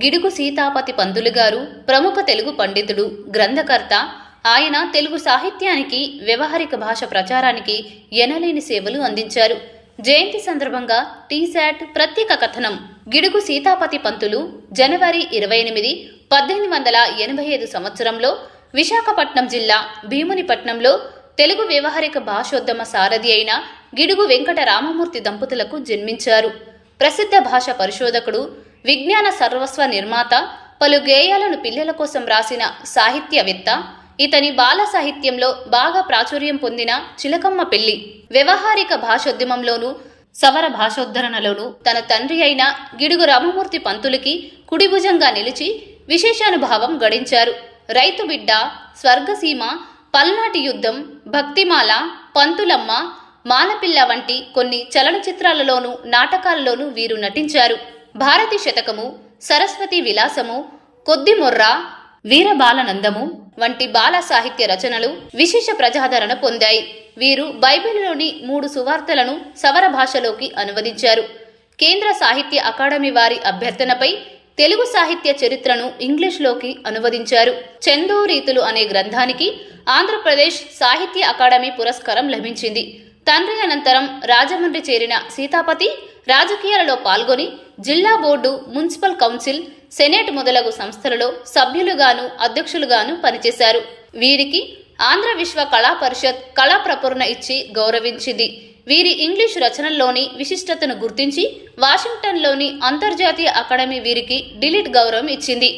గిడుగు సీతాపతి పంతులు గారు ప్రముఖ తెలుగు పండితుడు, గ్రంథకర్త. ఆయన తెలుగు సాహిత్యానికి, వ్యవహారిక భాష ప్రచారానికి ఎనలేని సేవలు అందించారు. జయంతి సందర్భంగా టీశాట్ ప్రత్యేక కథనం. గిడుగు సీతాపతి పంతులు జనవరి 28, 1885 సంవత్సరంలో విశాఖపట్నం జిల్లా భీమునిపట్నంలో తెలుగు వ్యవహారిక భాషోద్యమ సారథి అయిన గిడుగు వెంకట రామమూర్తి దంపతులకు జన్మించారు. ప్రసిద్ధ భాష పరిశోధకుడు, విజ్ఞాన సర్వస్వ నిర్మాత, పలు గేయాలను పిల్లల కోసం రాసిన సాహిత్యవేత్త. ఇతని బాల సాహిత్యంలో బాగా ప్రాచుర్యం పొందిన చిలకమ్మ పెళ్లి, వ్యవహారిక భాషోద్యమంలోనూ సవర భాషోద్ధరణలోనూ తన తండ్రి అయిన గిడుగు రామమూర్తి పంతులకి కుడిభుజంగా నిలిచి విశేషానుభావం గడించారు. రైతు బిడ్డ, స్వర్గసీమ, పల్నాటి యుద్ధం, భక్తిమాల, పంతులమ్మ, మాలపిల్ల వంటి కొన్ని చలనచిత్రాలలోనూ నాటకాలలోనూ వీరు నటించారు. భారతి శతకము, సరస్వతి విలాసము, కొద్దిమొర్ర, వీరబాలనందము వంటి బాల సాహిత్య రచనలు విశేష ప్రజాదరణ పొందాయి. వీరు బైబిల్లోని 3 సువార్తలను సవర భాషలోకి అనువదించారు. కేంద్ర సాహిత్య అకాడమీ వారి అభ్యర్థనపై తెలుగు సాహిత్య చరిత్రను ఇంగ్లీష్లోకి అనువదించారు. చందో రీతులు అనే గ్రంథానికి ఆంధ్రప్రదేశ్ సాహిత్య అకాడమీ పురస్కారం లభించింది. తండ్రి అనంతరం రాజమండ్రి చేరిన సీతాపతి రాజకీయాలలో పాల్గొని జిల్లా బోర్డు, మున్సిపల్ కౌన్సిల్, సెనేట్ మొదలగు సంస్థలలో సభ్యులుగాను, అధ్యక్షులుగాను పనిచేశారు. వీరికి ఆంధ్ర విశ్వ కళా పరిషత్ కళా ప్రపూర్ణ ఇచ్చి గౌరవించింది. వీరి ఇంగ్లీష్ రచనల్లోని విశిష్టతను గుర్తించి వాషింగ్టన్లోని అంతర్జాతీయ అకాడమీ వీరికి డిలిట్ గౌరవం ఇచ్చింది.